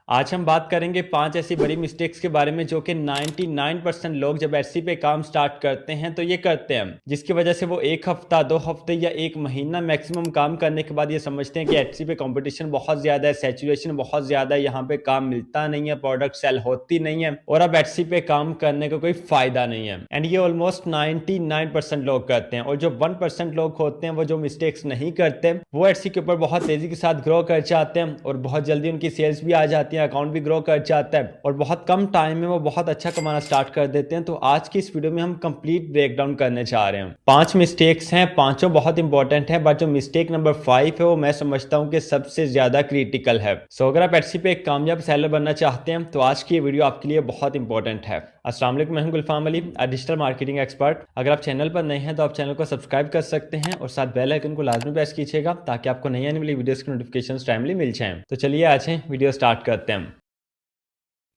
आज हम बात करेंगे 5 ऐसी बड़ी मिस्टेक्स के बारे में जो कि 99% लोग जब एचसी पे काम स्टार्ट करते हैं तो ये करते हैं, जिसकी वजह से वो एक हफ्ता 2 हफ्ते या एक महीना मैक्सिमम काम करने के बाद ये समझते हैं कि एचसी पे कंपटीशन बहुत ज़्यादा है, सैचुरेशन बहुत ज़्यादा है, यहाँ पे काम मिलता नहीं है, प्रोडक्ट सेल होती नहीं है और अब एचसी पे काम करने का कोई फ़ायदा नहीं है। एंड ये ऑलमोस्ट 99% लोग करते हैं। और जो 1% लोग होते हैं वो जो मिस्टेक्स नहीं करते वो एचसी के ऊपर बहुत तेज़ी के साथ ग्रो कर जाते हैं और बहुत जल्दी उनकी सेल्स भी आ जाती है, अकाउंट भी ग्रो कर जाता है और बहुत कम टाइम में वो बहुत अच्छा कमाना स्टार्ट कर देते हैं। तो आज की इस वीडियो में हम कंप्लीट ब्रेकडाउन करने जा रहे हैं। 5 मिस्टेक्स हैं, पांचों बहुत इंपॉर्टेंट है, बट जो मिस्टेक नंबर 5 है वो मैं समझता हूं कि सबसे ज्यादा क्रिटिकल है। सो अगर आप एटसी पे एक कामयाब सेलर बनना चाहते हैं तो आज की ये वीडियो आपके लिए बहुत इंपॉर्टेंट है। अस्सलाम वालेकुम, मैं हूं गुलफाम अली, डिजिटल मार्केटिंग एक्सपर्ट। अगर आप चैनल पर नए हैं तो आप चैनल को सब्सक्राइब कर सकते हैं और साथ बेल आइकन को लाजमी प्रेस कीजिएगा ताकि आपको नई आने वाली वीडियोस की नोटिफिकेशन टाइमली मिल जाएं। तो चलिए आज वीडियो स्टार्ट करते हैं।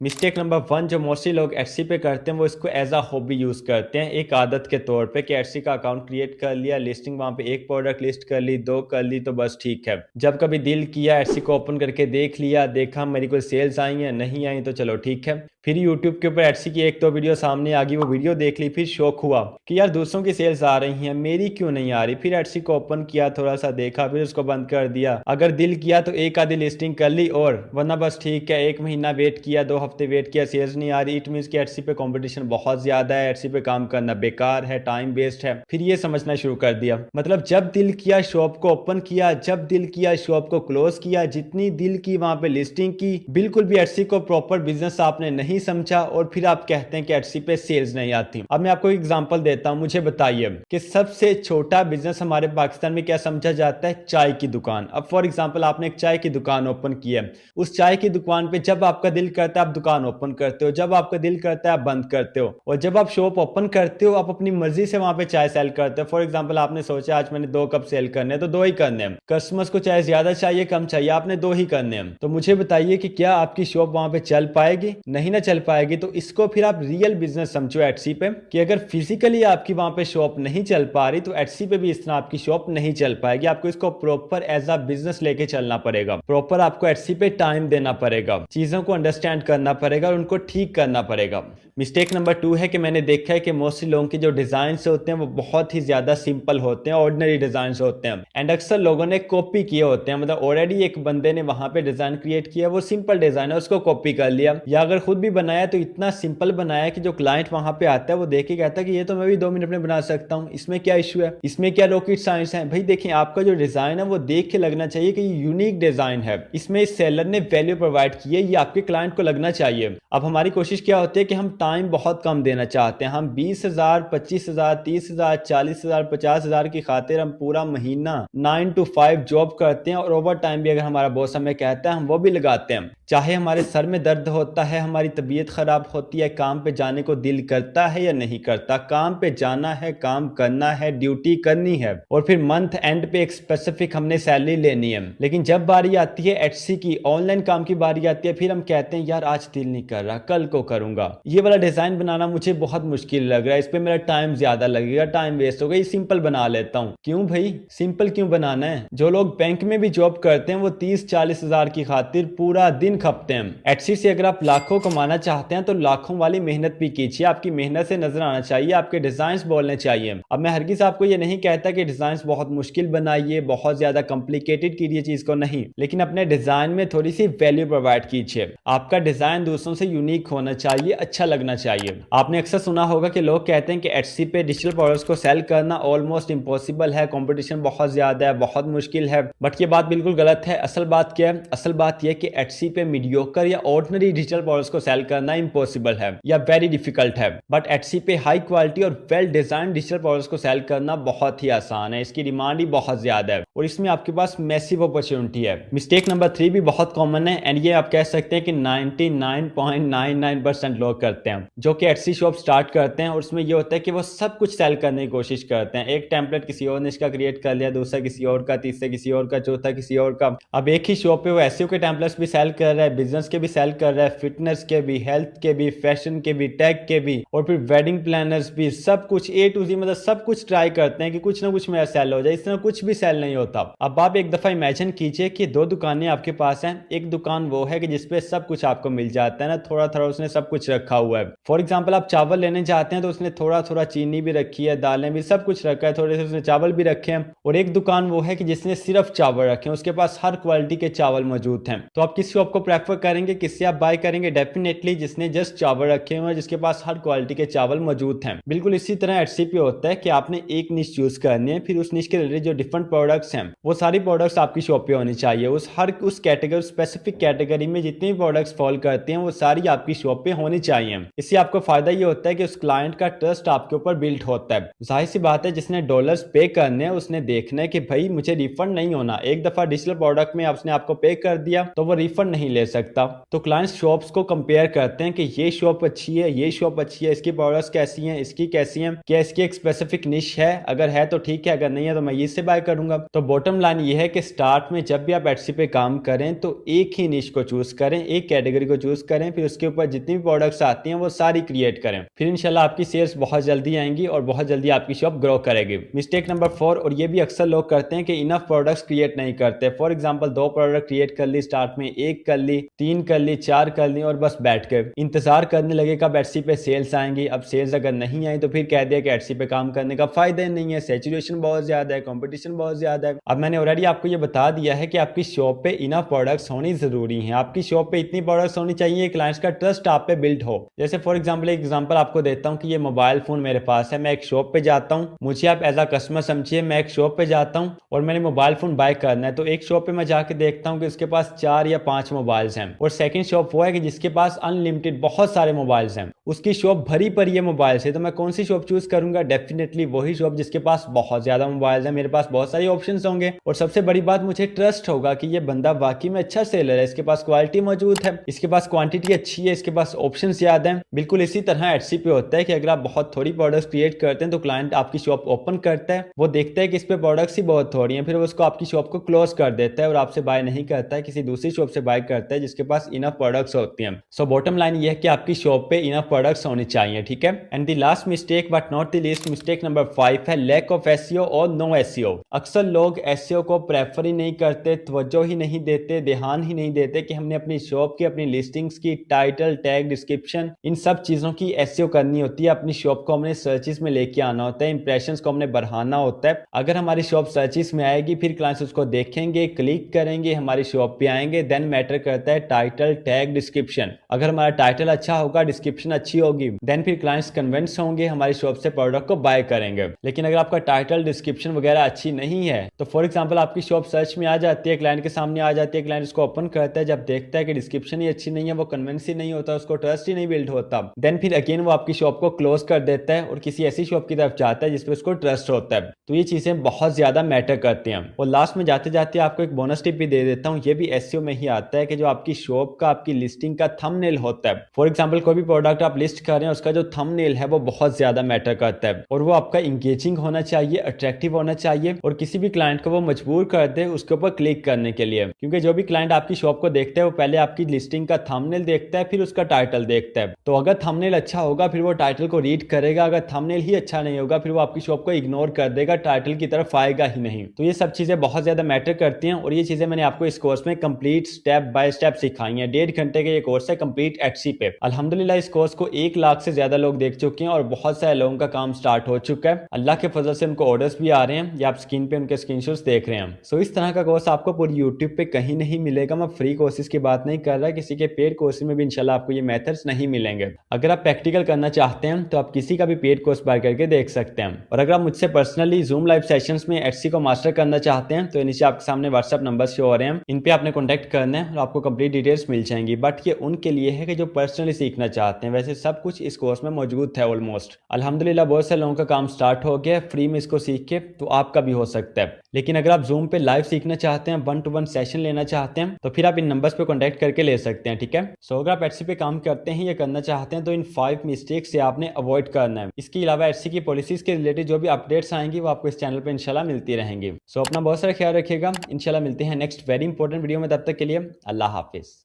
मिस्टेक नंबर 1 जो मोस्टली लोग एटसी पे करते हैं वो इसको एज अ हॉबी यूज़ करते हैं, एक आदत के तौर पे कि एटसी का अकाउंट क्रिएट कर लिया, लिस्टिंग वहाँ पे एक प्रोडक्ट लिस्ट कर ली, 2 कर ली तो बस ठीक है। जब कभी दिल किया एटसी को ओपन करके देख लिया, देखा मेरी कोई सेल्स आई हैं नहीं आई तो चलो ठीक है। फिर यूट्यूब के ऊपर एटसी की एक तो वीडियो सामने आ गई, वो वीडियो देख ली, फिर शौक हुआ कि यार दूसरों की सेल्स आ रही हैं, मेरी क्यों नहीं आ रही। फिर एटसी को ओपन किया, थोड़ा सा देखा, फिर उसको बंद कर दिया। अगर दिल किया तो एक आधी लिस्टिंग कर ली और वरना बस ठीक है, एक महीना वेट किया, 2 हफ्ते वेट किया, सेल्स नहीं आ रही। इट मीन्स कि एटसी पे कंपटीशन बहुत ज्यादा है, एटसी पे काम करना बेकार है, टाइम वेस्ट है। फिर ये समझना शुरू कर दिया, मतलब जब दिल किया शॉप को ओपन किया, जब दिल किया शॉप को क्लोज किया, जितनी दिल की वहां पे लिस्टिंग की, बिल्कुल भी एटसी को प्रॉपर बिजनेस आपने नहीं समझा और फिर आप कहते हैं कि एटसी पे सेल्स नहीं आती। अब मैं आपको एग्जांपल देता हूं, मुझे बताइए कि सबसे छोटा बिजनेस हमारे पाकिस्तान में क्या समझा जाता है? चाय की दुकान। अब फॉर एग्जांपल आपने एक चाय की दुकान ओपन की है, उस चाय की दुकान पे जब आपका दिल करता है आप दुकान ओपन करते हो, जब आपका दिल करता है आप बंद करते हो, और जब आप शॉप ओपन करते हो आप अपनी मर्जी से वहां पे चाय सेल करते हो। फॉर एग्जांपल आपने सोचा आज मैंने 2 कप सेल करने हैं तो 2 ही करने हैं, कस्टमर्स को चाहे ज्यादा चाहिए कम चाहिए, आपने 2 ही करने हैं। तो मुझे बताइए कि क्या आपकी शॉप वहां पे चल पाएगी? नहीं ना चल पाएगी। तो इसको फिर आप रियल बिजनेस समझो एटसी पे, कि अगर फिजिकली आपकी वहां पे शॉप नहीं चल पा रही तो एटसी पे भी इस तरह आपकी शॉप नहीं चल पाएगी। आपको इसको प्रॉपर एज अ बिजनेस लेके चलना पड़ेगा, प्रॉपर आपको एटसी पे टाइम देना पड़ेगा, चीजों को अंडरस्टैंड करना पड़ेगा और उनको ठीक करना पड़ेगा। मिस्टेक नंबर 2 है कि मैंने देखा है कि मोस्टली लोगों के जो डिजाइन होते हैं वो बहुत ही ज्यादा सिंपल होते हैं, ऑर्डिनरी डिजाइन होते हैं, एंड अक्सर लोगों ने कॉपी किए होते हैं। मतलब ऑलरेडी एक बंदे ने वहां पे डिजाइन क्रिएट किया, वो सिंपल डिजाइन है, उसको कॉपी कर लिया, या अगर खुद भी बनाया तो इतना सिंपल बनाया कि जो क्लाइंट वहां पे आता है वो देख के कहता है कि ये तो मैं भी 2 मिनट में बना सकता हूँ, इसमें क्या इशू है, इसमें क्या रॉकेट साइंस है। भाई देखिए, आपका जो डिजाइन है वो देख के लगना चाहिए कि ये यूनिक डिजाइन है, इसमें इस सेलर ने वैल्यू प्रोवाइड की है, ये आपके क्लाइंट को लगना चाहिए। अब हमारी कोशिश क्या होती है कि हम टाइम बहुत कम देना चाहते हैं, हम 20,000 25,000 30,000 40,000 50,000 की खातिर हम पूरा महीना 9 to 5 जॉब करते हैं और ओवर टाइम भी अगर हमारा बॉस हमें कहता है हम वो भी लगाते हैं। चाहे हमारे सर में दर्द होता है, हमारी तबीयत खराब होती है, काम पे जाने को दिल करता है या नहीं करता, काम पे जाना है, काम करना है, ड्यूटी करनी है और फिर मंथ एंड पे एक स्पेसिफिक हमने सैलरी लेनी है। लेकिन जब बारी आती है एटसी की, ऑनलाइन काम की बारी आती है, फिर हम कहते हैं यार आज दिल नहीं कर रहा, कल को करूंगा, ये वाला डिजाइन बनाना मुझे बहुत मुश्किल लग रहा है, इस पे मेरा टाइम ज्यादा लगेगा, टाइम वेस्ट होगा, ये सिंपल बना लेता हूँ। क्यों भाई सिंपल क्यों बनाना है? जो लोग बैंक में भी जॉब करते हैं वो 30-40 हजार की खातिर पूरा दिन खपते हैं। एटसी से अगर आप लाखों कमाना चाहते हैं तो लाखों वाली मेहनत भी कीजिए, आपकी मेहनत से नजर आना चाहिए, आपके डिजाइन बोलने चाहिए। अब मैं हरगिज आपको ये नहीं कहता कि डिजाइन बहुत मुश्किल बनाइए, बहुत ज्यादा कॉम्प्लिकेटेड कीजिए चीज को, नहीं, लेकिन अपने डिजाइन में थोड़ी सी वैल्यू प्रोवाइड कीजिए। आपका डिजाइन दूसरों से यूनिक होना चाहिए, अच्छा लगना चाहिए। आपने अक्सर सुना होगा कि लोग कहते हैं कि एटसी पे डिजिटल प्रोडक्ट्स को सेल करना ऑलमोस्ट इम्पॉसिबल है, कंपटीशन बहुत ज्यादा है, बहुत मुश्किल है, बट ये बात बिल्कुल गलत है। असल बात क्या है? असल बात यह कि एटसी पे मीडियोकर या ऑर्डिनरी डिजिटल प्रोडक्ट्स को सेल करना इम्पॉसिबल है या वेरी डिफिकल्ट है, बट एटसी पे हाई क्वालिटी और वेल डिजाइन डिजिटल प्रोडक्ट्स को सेल करना बहुत ही आसान है, इसकी डिमांड ही बहुत ज्यादा है और इसमें आपके पास मैसिव अपॉर्चुनिटी है। मिस्टेक नंबर 3 भी बहुत कॉमन है एंड ये आप कह सकते हैं कि 99.99% लोग करते हैं जो कि एटसी शॉप स्टार्ट करते हैं और उसमें ये होता है कि वो सब कुछ सेल करने की कोशिश करते हैं। एक टेम्पलेट किसी और ने इसका क्रिएट कर लिया, दूसरा किसी और का, तीसरा किसी और का, चौथा किसी और का। अब एक ही शॉप पे वो एसईओ के टेम्पलेट्स भी सेल कर रहा है, बिजनेस के भी सेल कर रहा है, फिटनेस के भी, हेल्थ के भी, फैशन के भी, टेक के भी और फिर वेडिंग प्लानर्स भी, सब कुछ A to Z, मतलब सब कुछ ट्राई करते हैं कि कुछ ना कुछ मेरा सेल हो जाए। इस तरह कुछ भी सेल नहीं होता। अब आप एक दफा इमेजिन कीजिए कि दो दुकानें आपके पास हैं। एक दुकान वो है कि जिसपे सब कुछ आपको मिल जाता है ना, थोड़ा थोड़ा उसने सब कुछ रखा हुआ है। फॉर एग्जाम्पल आप चावल लेने जाते हैं तो उसने थोड़ा थोड़ा चीनी भी रखी है, दालें भी, सब कुछ रखा है, थोड़े से उसने चावल भी रखे हैं। और एक दुकान वो है कि जिसने सिर्फ चावल रखे हैं, उसके पास हर क्वालिटी के चावल मौजूद हैं। तो आप किस शॉप को प्रेफर करेंगे, किससे आप बाय करेंगे? डेफिनेटली जिसने जस्ट चावल रखे हुए हैं, जिसके पास हर क्वालिटी के चावल मौजूद हैं। बिल्कुल इसी तरह एचसी पे होता है कि आपने एक निश चूज करनी है, फिर उस निश के रिलेटेड जो डिफरेंट प्रोडक्ट्स हैं वो सारी प्रोडक्ट्स आपकी शॉप पे होनी चाहिए। उस कैटेगरी, स्पेसिफिक कैटेगरी में जितने भी प्रोडक्ट्स फॉल करते हैं वो सारी आपकी शॉप पे होनी चाहिए। इससे आपको फायदा ये होता है कि उस क्लाइंट का ट्रस्ट आपके ऊपर बिल्ड होता है। जाहिर सी बात है जिसने डॉलर्स पे करने हैं उसने देखना है कि भाई मुझे रिफंड नहीं होना। एक दफा डिजिटल प्रोडक्ट में उसने आपको पे कर दिया तो वो रिफंड नहीं ले सकता। तो क्लाइंट्स शॉप्स को कंपेयर करते हैं कि ये शॉप अच्छी है, ये शॉप अच्छी है, इसकी प्रोडक्ट्स कैसी हैं, इसकी कैसी हैं, क्या इसकी एक स्पेसिफिक निश है, अगर है तो ठीक है, अगर नहीं है तो मैं इससे बाय करूंगा। तो बॉटम लाइन ये है कि स्टार्ट में जब भी आप एटसी पे काम करें तो एक ही निश को चूज करें, एक कैटेगरी को चूज करें, फिर उसके ऊपर जितनी भी प्रोडक्ट्स आती हैं वो सारी क्रिएट करें। फिर इंशाल्लाह आपकी सेल्स बहुत जल्दी आएंगी और बहुत जल्दी आपकी शॉप ग्रो करेगी। मिस्टेक नंबर 4, और ये भी अक्सर लोग करते हैं कि इनफ प्रोडक्ट्स क्रिएट नहीं करते। फॉर एग्जांपल 2 प्रोडक्ट क्रिएट कर ली, स्टार्ट में 1 कर ली, 3 कर ली, 4 कर ली और बस बैठ गए। इंतजार करने लगे कब एटसी पे सेल्स आएंगी। अब सेल्स अगर नहीं आई तो फिर कह दिया कि एटसी पे काम करने का फायदा नहीं है, सैचुरेशन बहुत ज्यादा है, कंपटीशन बहुत ज्यादा है। अब मैंने ऑलरेडी आपको ये बता दिया है कि आपकी शॉप पे इनफ प्रोडक्ट्स होनी जरूरी है। आपकी शॉप पे इतनी प्रोडक्ट्स होनी चाहिए क्लाइंट्स का ट्रस्ट आप पे बिल्ड हो। जैसे फॉर एग्जाम्पल एक एग्जाम्पल आपको देता हूँ कि ये मोबाइल फोन मेरे पास है, मैं एक शॉप पे जाता हूँ, मुझे आप एज अ कस्टमर समझिए, मैं एक शॉप पे जाता हूँ और मैंने मोबाइल फोन बाय करना है। तो एक शॉप पे मैं जाके देखता हूँ कि उसके पास 4 या 5 मोबाइल्स हैं, और सेकंड शॉप वो है कि जिसके पास अनलिमिटेड बहुत सारे मोबाइल्स हैं, उसकी शॉप भरी पड़ी है मोबाइल से। तो मैं कौन सी शॉप चूज करूंगा? डेफिनेटली वही शॉप जिसके पास बहुत ज्यादा मोबाइल्स हैं, मेरे पास बहुत सारे ऑप्शंस होंगे, और सबसे बड़ी बात मुझे ट्रस्ट होगा कि ये बंदा वाकई में अच्छा सेलर है, इसके पास क्वालिटी मौजूद है, इसके पास क्वांटिटी अच्छी है, इसके पास ऑप्शन ज्यादा है। बिल्कुल इसी तरह एटसी पे होता है कि अगर आप बहुत थोड़ी प्रोडक्ट्स क्रिएट करते हैं तो क्लाइंट आपकी शॉप ओपन करता है, वो देखता है कि इस पे प्रोडक्ट्स ही बहुत थोड़ी हैं, फिर वो उसको आपकी शॉप को क्लोज कर देता है और आपसे बाय नहीं करता है, किसी दूसरी शॉप से बाय करता है जिसके पास इनफ प्रोडक्ट्स होती हैं। सो बॉटम लाइन ये है कि आपकी शॉप पे इनफ प्रोडक्ट्स होनी चाहिए, ठीक है। And the last mistake but not the least, mistake number 5 है लैक ऑफ एसईओ और नो एसईओ। अक्सर लोग एसईओ को प्रेफर ही नहीं करते, तवज्जो ही नहीं देते, ध्यान ही नहीं देते कि हमने अपनी शॉप की, अपनी लिस्टिंग्स की टाइटल, टैग, डिस्क्रिप्शन, इन सब चीजों की एसईओ करनी होती है। अपनी शॉप को हमने सर्चिस में लेके आना होता है, इंप्रेशंस को हमने बढ़ाना होता है। अगर हमारी शॉप सर्चिस में आएगी, फिर क्लाइंट्स उसको देखेंगे, क्लिक करेंगे, हमारी शॉप पे आएंगे, देन मैटर करता है टाइटल, टैग, डिस्क्रिप्शन। अगर हमारा टाइटल अच्छा होगा, डिस्क्रिप्शन अच्छी होगी, देन फिर क्लाइंट्स कन्विंस होंगे, हमारी शॉप से प्रोडक्ट को बाय करेंगे। लेकिन अगर आपका टाइटल, डिस्क्रिप्शन वगैरह अच्छी नहीं है तो फॉर एग्जांपल आपकी शॉप सर्च में आ जाती है, क्लाइंट के सामने आ जाती है, क्लाइंट उसको ओपन करता है, जब देखता है कि डिस्क्रिप्शन ही अच्छी नहीं है, वो कन्विंस ही नहीं होता, उसको ट्रस्ट ही नहीं बिल्ड होता, देन फिर अगेन वो आपकी शॉप को क्लोज कर देता है और किसी ऐसी शॉप की तरफ जाता है जिसपे उसको ट्रस्ट होता है। तो ये चीजें बहुत ज्यादा मैटर करती हैं। और लास्ट में जाते जाते आपको एक बोनस टिप भी दे देता हूँ, ये भी एसईओ में ही आता है कि जो आपकी शॉप का, आपकी लिस्टिंग का थंबनेल होता है। फॉर एग्जांपल कोई भी प्रोडक्ट आप लिस्ट कर रहे हैं, उसका जो थंबनेल है वो बहुत ज्यादा मैटर करता है, और वो आपका इंगेजिंग होना चाहिए, अट्रैक्टिव होना चाहिए, और किसी भी क्लाइंट को वो मजबूर कर दे उसके ऊपर क्लिक करने के लिए। क्योंकि जो भी क्लाइंट आपकी शॉप को देखता है वो पहले आपकी लिस्टिंग का थंबनेल देखता है, फिर उसका टाइटल देखता है। तो अगर थंबनेल अच्छा होगा फिर वो टाइटल को रीड करेगा, अगर थंबनेल ही अच्छा नहीं होगा फिर वो आपकी शॉप को इग्नोर कर देगा, टाइटल की तरफ आएगा ही नहीं। तो ये सब चीजें बहुत ज्यादा मैटर करती हैं, और ये चीजें मैंने आपको इस कोर्स में कंप्लीट स्टेप बाय स्टेप सिखाई हैं। 1.5 घंटे का ये कोर्स है कंप्लीट एटसी पे। अल्हम्दुलिल्लाह इस कोर्स को 1 लाख से ज्यादा लोग देख चुके हैं और बहुत सारे लोगों का काम स्टार्ट हो चुका है। अल्लाह के फजल से उनको ऑर्डर्स भी आ रहे हैं, या आप स्क्रीन पे उनके स्क्रीनशॉट्स देख रहे हैं। सो इस तरह का कोर्स आपको पूरी यूट्यूब पे कहीं नहीं मिलेगा। मैं फ्री कोर्सेज की बात नहीं कर रहा, किसी के पेड कोर्स में भी इंशाल्लाह आपको ये मेथड्स नहीं मिलेंगे। अगर आप प्रैक्टिकल करना चाहते हैं तो आप किसी का भी पेड कोर्स बाय करके देख सकते हैं। और अगर आप मुझसे पर्सनली जूम लाइव सेशंस में एटसी को मास्टर करना चाहते हैं तो नीचे आपके सामने व्हाट्सएप नंबर शो हो रहे हैं, इन पे आपने कॉन्टैक्ट करना है और आपको कंप्लीट डिटेल्स मिल जाएंगी। बट ये उनके लिए है कि जो पर्सनली सीखना चाहते हैं। वैसे सब कुछ इस कोर्स में मौजूद है ऑलमोस्ट। अल्हम्दुलिल्लाह बहुत से लोगों का काम स्टार्ट हो गया फ्री में इसको सीख के, तो आपका भी हो सकता है। लेकिन अगर आप जूम पे लाइव सीखना चाहते हैं, 1-to-1 सेशन लेना चाहते हैं, तो फिर आप इन नंबर्स पे कॉन्टैक्ट करके ले सकते हैं, ठीक है। सो अगर आप एटसी पे काम करते हैं या करना चाहते हैं तो इन 5 मिस्टेक्स से आपने अवॉइड करना है। इसके अलावा एटसी की पॉलिसीज के रिलेटेड जो भी अपडेट्स आएंगी वो आपको इस चैनल पे इंशाल्लाह मिलती रहेंगी। सो अपना बहुत सारा ख्याल रखिएगा, इंशाल्लाह मिलते हैं नेक्स्ट वेरी इंपॉर्टेंट वीडियो में। तब तक के लिए अल्लाह हाफिज।